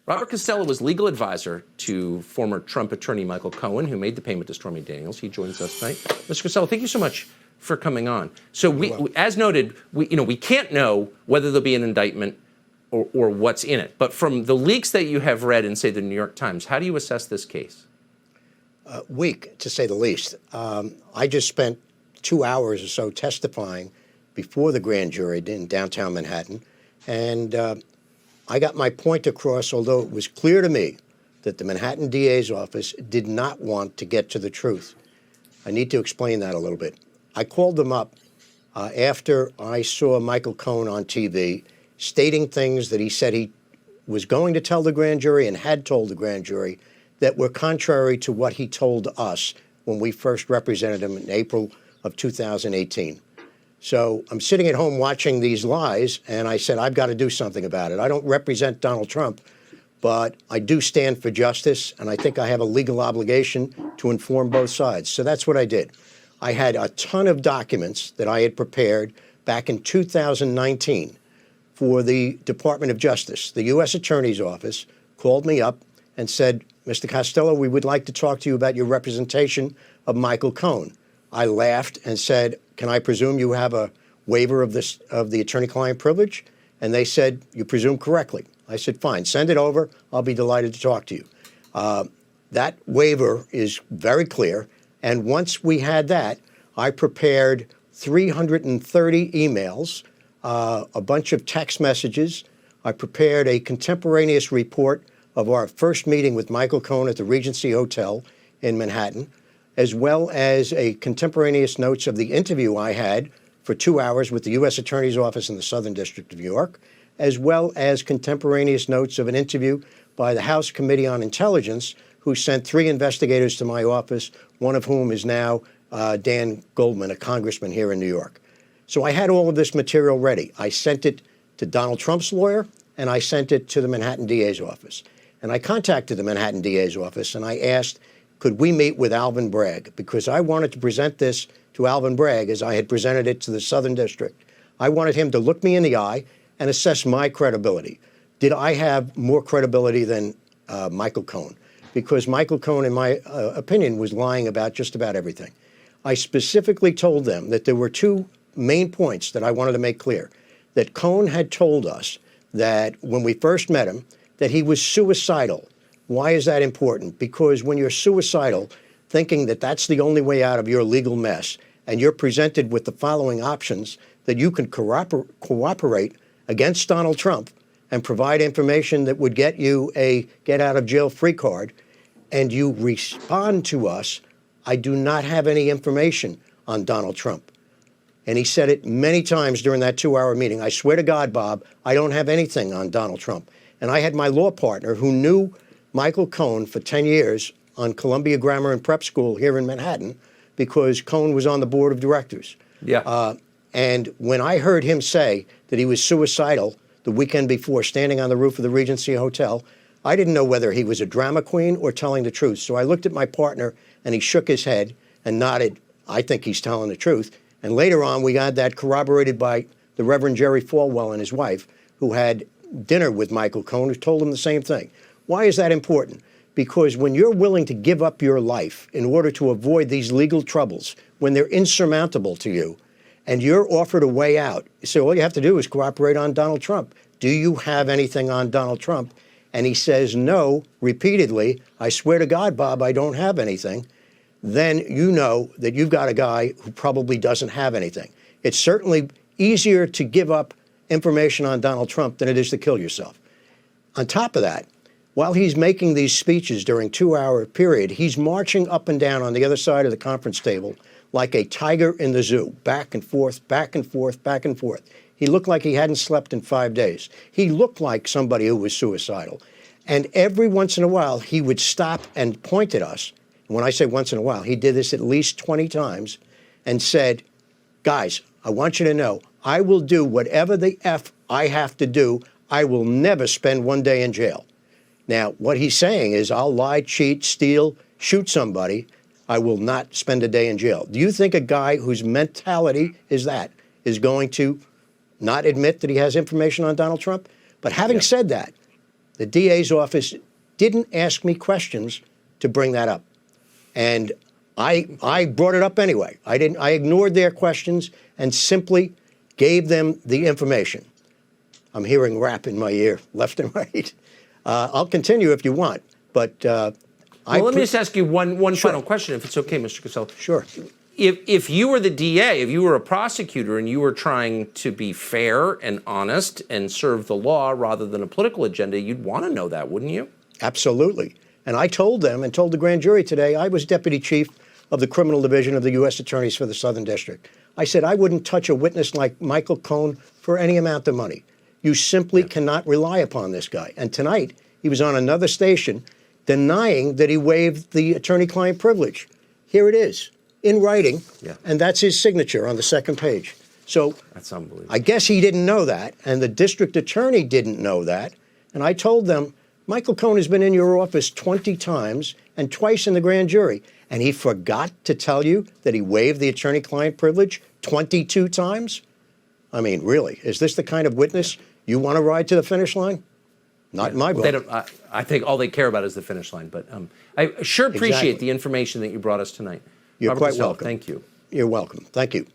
Robert Costello was legal advisor to former Trump attorney Michael Cohen, who made the payment to Stormy Daniels. He joins us tonight. Mr. Costello, thank you so much for coming on. So we as noted, we can't know whether there'll be an indictment or what's in it. But from the leaks that you have read in, say, the New York Times, how do you assess this case? Weak, to say the least. I just spent 2 hours or so testifying before the grand jury in downtown Manhattan, and I got my point across, although it was clear to me that the Manhattan DA's office did not want to get to the truth. I need to explain that a little bit. I called them up after I saw Michael Cohen on TV stating things that he said he was going to tell the grand jury and had told the grand jury that were contrary to what he told us when we first represented him in April of 2018. So I'm sitting at home watching these lies, and I said, I've got to do something about it. I don't represent Donald Trump, but I do stand for justice, and I think I have a legal obligation to inform both sides. So that's what I did. I had a ton of documents that I had prepared back in 2019 for the Department of Justice. The U.S. Attorney's Office called me up and said, Mr. Costello, we would like to talk to you about your representation of Michael Cohen. I laughed and said, can I presume you have a waiver of the attorney-client privilege? And they said, you presume correctly. I said, fine, send it over. I'll be delighted to talk to you. That waiver is very clear. And once we had that, I prepared 330 emails, a bunch of text messages. I prepared a contemporaneous report of our first meeting with Michael Cohen at the Regency Hotel in Manhattan, as well as a contemporaneous notes of the interview I had for 2 hours with the U.S. Attorney's Office in the Southern District of New York, as well as contemporaneous notes of an interview by the House Committee on Intelligence, who sent 3 investigators to my office, one of whom is now Dan Goldman, a congressman here in New York. So I had all of this material ready. I sent it to Donald Trump's lawyer, and I sent it to the Manhattan DA's office. And I contacted the Manhattan DA's office, and I asked, could we meet with Alvin Bragg? Because I wanted to present this to Alvin Bragg as I had presented it to the Southern District. I wanted him to look me in the eye and assess my credibility. Did I have more credibility than Michael Cohen? Because Michael Cohen, in my opinion, was lying about just about everything. I specifically told them that there were 2 main points that I wanted to make clear. That Cohen had told us that when we first met him, that he was suicidal. Why is that important? Because when you're suicidal, thinking that that's the only way out of your legal mess, and you're presented with the following options, that you can cooperate against Donald Trump and provide information that would get you a get-out-of-jail-free card, and you respond to us, I do not have any information on Donald Trump. And he said it many times during that 2-hour meeting. I swear to God, Bob, I don't have anything on Donald Trump. And I had my law partner who knew Michael Cohen for 10 years on Columbia Grammar and Prep School here in Manhattan because Cohen was on the board of directors. Yeah. And when I heard him say that he was suicidal the weekend before standing on the roof of the Regency Hotel, I didn't know whether he was a drama queen or telling the truth. So I looked at my partner and he shook his head and nodded, I think he's telling the truth. And later on, we got that corroborated by the Reverend Jerry Falwell and his wife, who had dinner with Michael Cohen, who told him the same thing. Why is that important? Because when you're willing to give up your life in order to avoid these legal troubles, when they're insurmountable to you, and you're offered a way out, you say, all you have to do is cooperate on Donald Trump. Do you have anything on Donald Trump? And he says no repeatedly. I swear to God, Bob, I don't have anything. Then you know that you've got a guy who probably doesn't have anything. It's certainly easier to give up information on Donald Trump than it is to kill yourself. On top of that, while he's making these speeches during 2-hour period, he's marching up and down on the other side of the conference table like a tiger in the zoo, back and forth, back and forth, back and forth. He looked like he hadn't slept in 5 days. He looked like somebody who was suicidal. And every once in a while, he would stop and point at us. And when I say once in a while, he did this at least 20 times and said, guys, I want you to know, I will do whatever the F I have to do. I will never spend 1 day in jail. Now, what he's saying is I'll lie, cheat, steal, shoot somebody. I will not spend a day in jail. Do you think a guy whose mentality is that is going to not admit that he has information on Donald Trump? But having said that, The DA's office didn't ask me questions to bring that up. And I brought it up anyway. I ignored their questions and simply gave them the information. I'm hearing rap in my ear, left and right. I'll continue if you want, but well, let me just ask you one final question, if it's okay, Mr. Costello. Sure. If you were the DA, if you were a prosecutor and you were trying to be fair and honest and serve the law rather than a political agenda, you'd want to know that, wouldn't you? Absolutely. And I told them and told the grand jury today, I was deputy chief of the criminal division of the U.S. Attorneys for the Southern District. I said I wouldn't touch a witness like Michael Cohen for any amount of money. You simply cannot rely upon this guy. And tonight, he was on another station denying that he waived the attorney-client privilege. Here it is, in writing, and that's his signature on the second page. So that's unbelievable. I guess he didn't know that, and the district attorney didn't know that. And I told them, Michael Cohen has been in your office 20 times and twice in the grand jury, and he forgot to tell you that he waived the attorney-client privilege 22 times? I mean, really, is this the kind of witness you want to ride to the finish line? Not in my book. I think all they care about is the finish line. But I sure appreciate the information that you brought us tonight. You're Robert quite Costello, welcome. Thank you. You're welcome. Thank you.